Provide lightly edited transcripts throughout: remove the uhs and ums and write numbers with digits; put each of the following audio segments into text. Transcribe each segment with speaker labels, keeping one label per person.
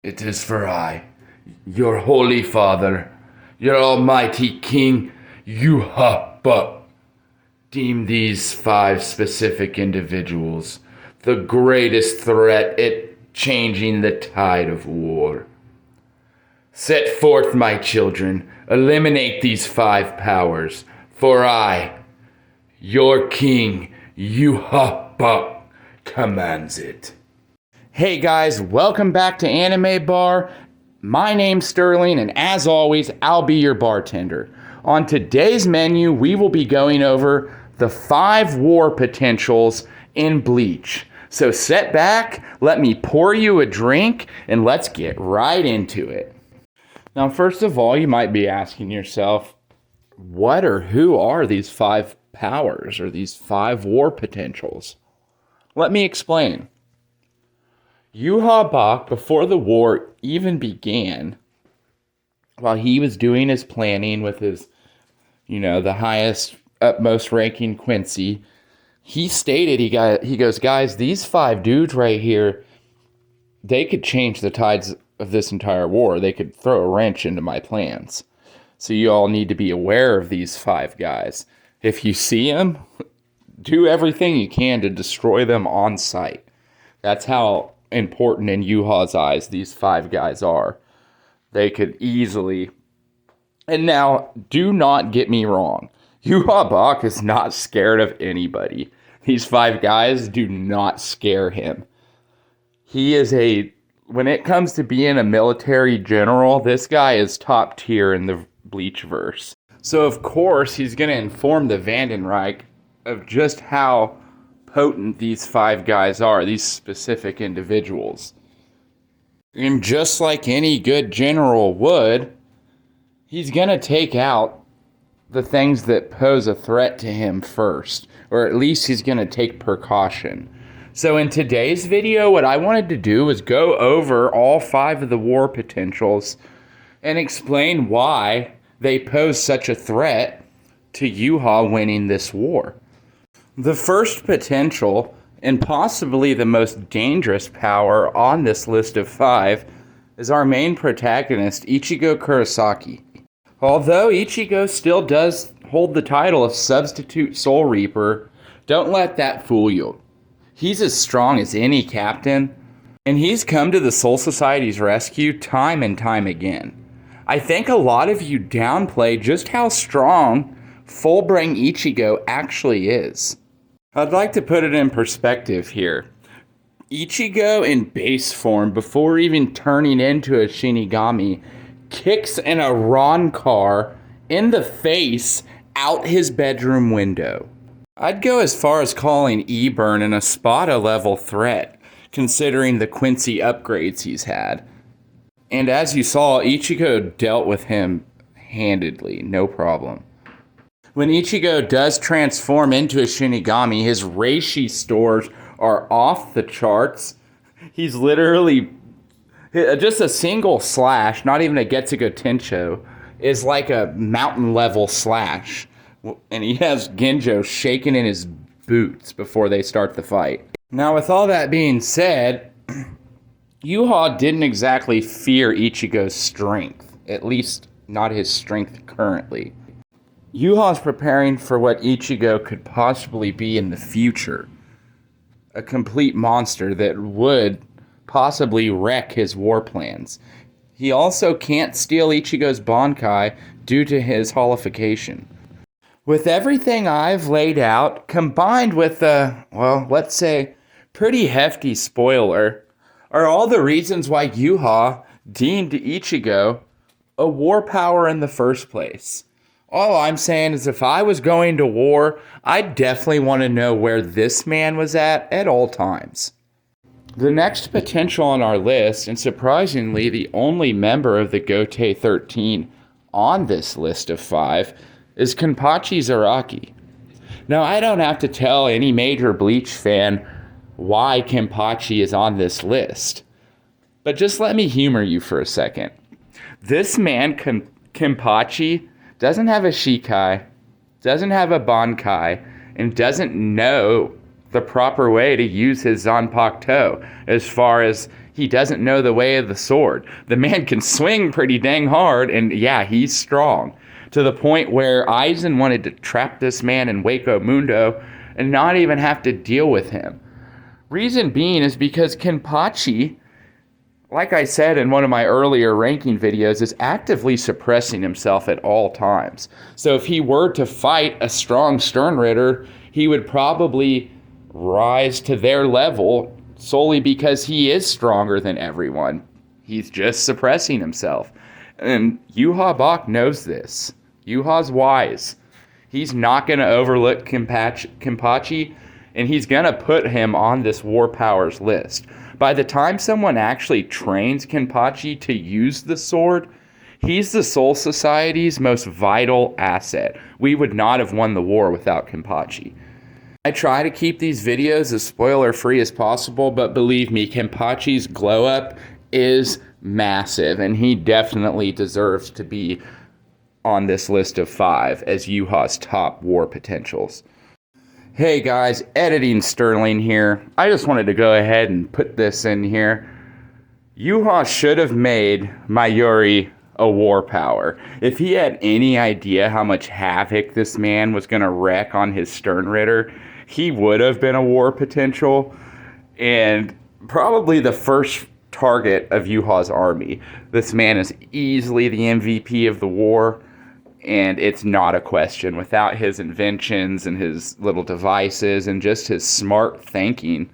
Speaker 1: It is for I, your holy father, your almighty king, yhwachs, deem these 5 specific individuals the greatest threat at changing the tide of war. Set forth, my children, eliminate these 5 powers, for I, your king, yhwachs, commands it. Hey guys, welcome back to Anime Bar. My name's Sterling, and as always, I'll be your bartender. On today's menu, we will be going over the 5 war potentials in Bleach. So sit back, let me pour you a drink, and let's get right into it. Now, first of all, you might be asking yourself, what or who are these 5 powers or these 5 war potentials? Let me explain. Yhwachs, before the war even began, while he was doing his planning with his, the highest, utmost ranking Quincy, he stated, he goes, guys, these 5 dudes right here, they could change the tides of this entire war. They could throw a wrench into my plans. So you all need to be aware of these 5 guys. If you see them, do everything you can to destroy them on sight. That's how important in Yhwachs' eyes these 5 guys are. They could easily... And now, do not get me wrong. Yhwachs is not scared of anybody. These 5 guys do not scare him. He is when it comes to being a military general, this guy is top tier in the Bleach verse. So of course, he's going to inform the Vandenreich of just how potent these 5 guys are, these specific individuals. And just like any good general would, he's going to take out the things that pose a threat to him first, or at least he's going to take precaution. So in today's video, what I wanted to do was go over all 5 of the war potentials and explain why they pose such a threat to Yhwachs winning this war. The first potential, and possibly the most dangerous power on this list of 5, is our main protagonist, Ichigo Kurosaki. Although Ichigo still does hold the title of Substitute Soul Reaper, don't let that fool you. He's as strong as any captain, and he's come to the Soul Society's rescue time and time again. I think a lot of you downplay just how strong full-brain Ichigo actually is. I'd like to put it in perspective here. Ichigo in base form, before even turning into a Shinigami, kicks an Iran car in the face out his bedroom window. I'd go as far as calling E-Burn an Espada level threat, considering the Quincy upgrades he's had. And as you saw, Ichigo dealt with him handedly, no problem. When Ichigo does transform into a Shinigami, his reishi stores are off the charts. He's literally... just a single slash, not even a Getsugo Tensho, is like a mountain level slash. And he has Genjo shaking in his boots before they start the fight. Now with all that being said, Yhwachs didn't exactly fear Ichigo's strength. At least not his strength currently. Yhwachs preparing for what Ichigo could possibly be in the future. A complete monster that would possibly wreck his war plans. He also can't steal Ichigo's Bankai due to his holification. With everything I've laid out, combined with let's say, pretty hefty spoiler, are all the reasons why Yhwachs deemed Ichigo a war power in the first place. All I'm saying is if I was going to war, I'd definitely want to know where this man was at all times. The next potential on our list, and surprisingly the only member of the Gotei 13 on this list of 5, is Kenpachi Zaraki. Now, I don't have to tell any major Bleach fan why Kenpachi is on this list, but just let me humor you for a second. This man, Kenpachi, doesn't have a Shikai, doesn't have a Bankai, and doesn't know the proper way to use his Zanpakuto, as far as he doesn't know the way of the sword. The man can swing pretty dang hard, and yeah, he's strong. To the point where Aizen wanted to trap this man in Hueco Mundo and not even have to deal with him. Reason being is because Kenpachi, like I said in one of my earlier ranking videos, is actively suppressing himself at all times. So if he were to fight a strong Sternritter, he would probably rise to their level solely because he is stronger than everyone. He's just suppressing himself. And Yhwach knows this. Yhwach's wise. He's not going to overlook Kenpachi, and he's going to put him on this War Powers list. By the time someone actually trains Kenpachi to use the sword, he's the Soul Society's most vital asset. We would not have won the war without Kenpachi. I try to keep these videos as spoiler-free as possible, but believe me, Kenpachi's glow-up is massive, and he definitely deserves to be on this list of 5 as Yhwach's top war potentials. Hey guys, Editing Sterling here. I just wanted to go ahead and put this in here. Yhwach should have made Mayuri a war power. If he had any idea how much havoc this man was going to wreak on his Sternritter, he would have been a war potential and probably the first target of Yhwach's army. This man is easily the MVP of the war, and it's not a question. Without his inventions and his little devices and just his smart thinking,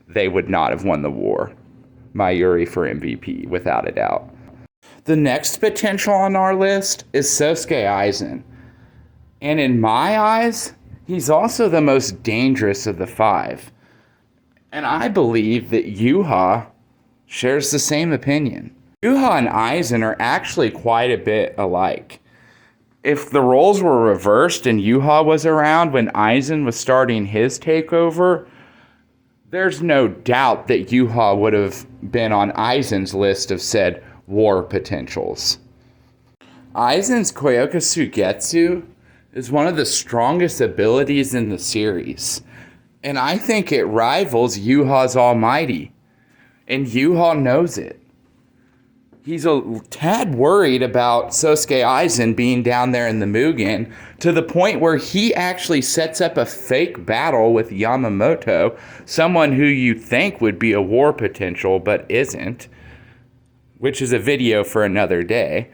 Speaker 1: they would not have won the war. Mayuri for MVP, without a doubt. The next potential on our list is Sosuke Aizen. And in my eyes, he's also the most dangerous of the 5. And I believe that Yhwach shares the same opinion. Yhwach and Aizen are actually quite a bit alike. If the roles were reversed and Yhwach was around when Aizen was starting his takeover, there's no doubt that Yhwach would have been on Aizen's list of said war potentials. Aizen's Kyoka Suigetsu is one of the strongest abilities in the series, and I think it rivals Yhwach's Almighty, and Yhwach knows it. He's a tad worried about Sosuke Aizen being down there in the Mugen, to the point where he actually sets up a fake battle with Yamamoto, someone who you think would be a war potential but isn't, which is a video for another day.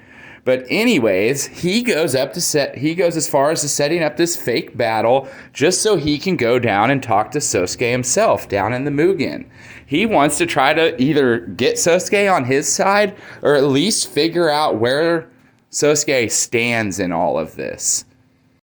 Speaker 1: But anyways, he goes as far as to setting up this fake battle just so he can go down and talk to Sosuke himself down in the Mugen. He wants to try to either get Sosuke on his side or at least figure out where Sosuke stands in all of this.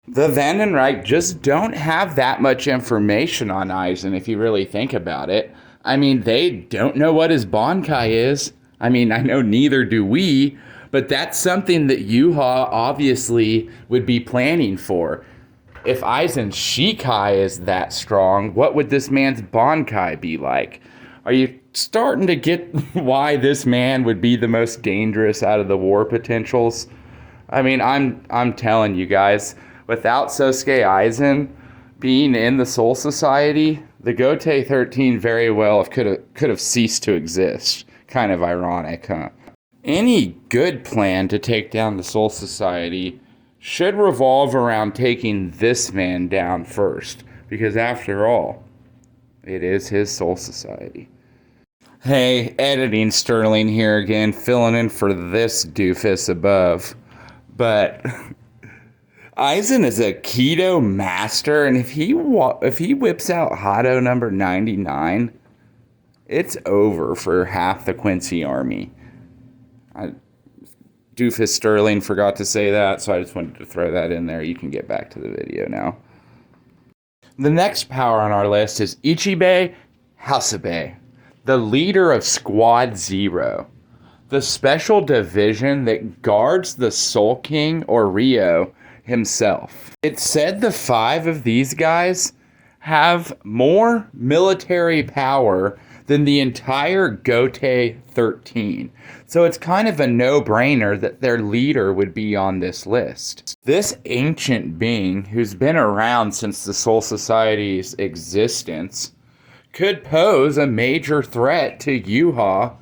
Speaker 1: The Vandenreich just don't have that much information on Aizen if you really think about it. I mean, they don't know what his Bankai is. I mean, I know neither do we, but that's something that Yhwach obviously would be planning for. If Aizen's Shikai is that strong, what would this man's Bankai be like? Are you starting to get why this man would be the most dangerous out of the war potentials? I mean, I'm telling you guys, without Sosuke Aizen being in the Soul Society, the Gotei 13 very well could have ceased to exist. Kind of ironic, huh? Any good plan to take down the Soul Society should revolve around taking this man down first, because after all, it is his Soul Society. Hey, Editing Sterling here again, filling in for this doofus above. But Aizen is a Kido master, and if he whips out Hado number 99, it's over for half the Quincy army. Doofus Sterling forgot to say that, so I just wanted to throw that in there. You can get back to the video now. The next power on our list is Ichibei Hasebe, the leader of Squad Zero, the special division that guards the Soul King or Ryo himself. It's said the 5 of these guys have more military power than the entire Gotei 13. So it's kind of a no-brainer that their leader would be on this list. This ancient being, who's been around since the Soul Society's existence, could pose a major threat to Yuha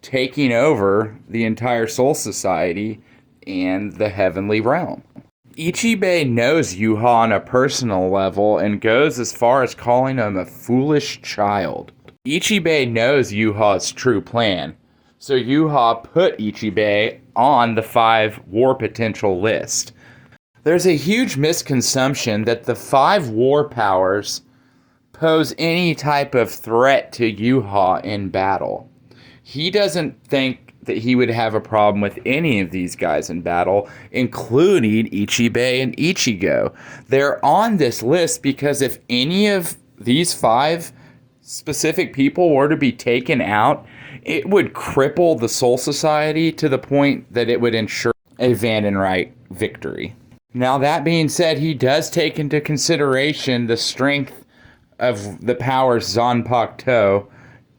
Speaker 1: taking over the entire Soul Society and the Heavenly Realm. Ichibei knows Yuha on a personal level and goes as far as calling him a foolish child. Ichibei knows Yuha's true plan, so Yuha put Ichibei on the 5 war potential list. There's a huge misconception that the 5 war powers pose any type of threat to Yuha in battle. He doesn't think that he would have a problem with any of these guys in battle, including Ichibei and Ichigo. They're on this list because if any of these 5 specific people were to be taken out, it would cripple the Soul Society to the point that it would ensure a Vandenreich victory. Now, that being said, he does take into consideration the strength of the powers Zanpakuto,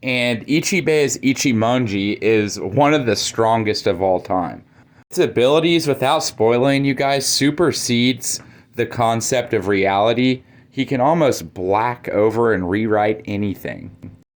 Speaker 1: and Ichibei's Ichimonji is one of the strongest of all time. Its abilities, without spoiling you guys, supersedes the concept of reality. He can almost black over and rewrite anything.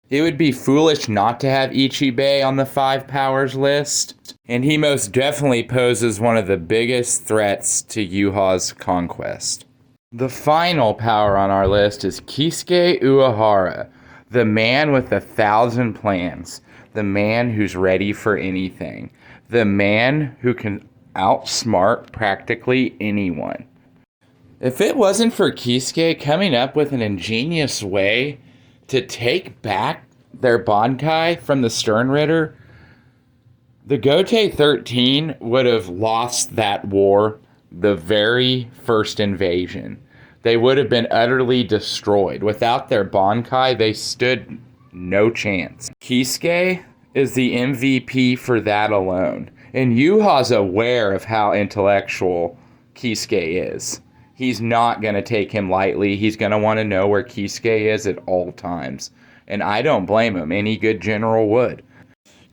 Speaker 1: It would be foolish not to have Ichibei on the 5 powers list, and he most definitely poses one of the biggest threats to Yuha's conquest. The final power on our list is Kisuke Uehara, the man with 1,000 plans, the man who's ready for anything, the man who can outsmart practically anyone. If it wasn't for Kisuke coming up with an ingenious way to take back their Bankai from the Sternritter, the Gotei 13 would have lost that war the very first invasion. They would have been utterly destroyed. Without their Bankai, they stood no chance. Kisuke is the MVP for that alone. And Yuha's aware of how intellectual Kisuke is. He's not going to take him lightly. He's going to want to know where Kisuke is at all times. And I don't blame him. Any good general would.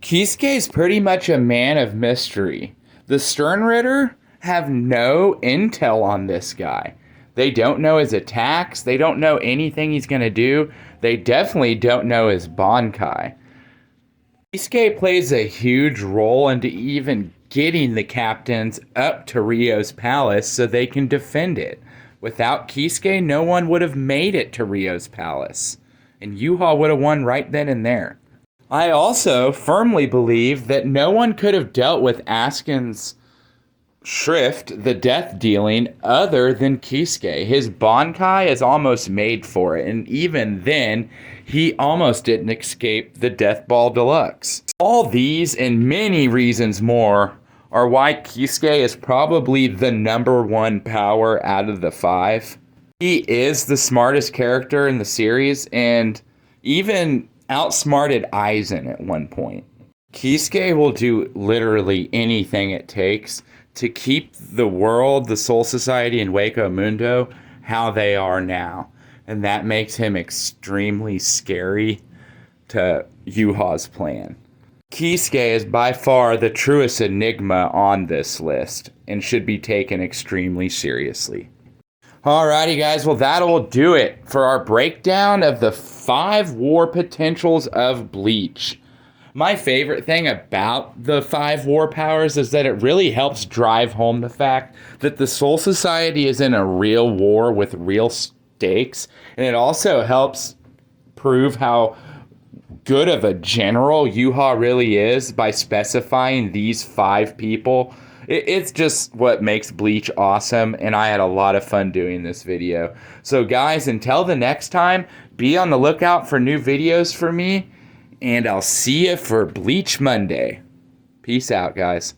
Speaker 1: Kisuke is pretty much a man of mystery. The Sternritter have no intel on this guy. They don't know his attacks. They don't know anything he's going to do. They definitely don't know his Bankai. Kisuke plays a huge role into even getting the captains up to Ryo's palace so they can defend it. Without Kisuke, no one would have made it to Ryo's palace. And Yuha would have won right then and there. I also firmly believe that no one could have dealt with Askin's Shrift, the death dealing, other than Kisuke. His Bankai is almost made for it, and even then, he almost didn't escape the Death Ball Deluxe. All these and many reasons more are why Kisuke is probably the #1 power out of the 5. He is the smartest character in the series, and even outsmarted Aizen at one point. Kisuke will do literally anything it takes to keep the world, the Soul Society, and Hueco Mundo how they are now. And that makes him extremely scary to Yuha's plan. Kisuke is by far the truest enigma on this list and should be taken extremely seriously. Alrighty guys, well that'll do it for our breakdown of the 5 war potentials of Bleach. My favorite thing about the 5 war powers is that it really helps drive home the fact that the Soul Society is in a real war with real stakes, and it also helps prove how good of a general Yuha really is by specifying these 5 people. It's just what makes Bleach awesome, and I had a lot of fun doing this video. So guys, until the next time, be on the lookout for new videos from me, and I'll see you for Bleach Monday. Peace out, guys.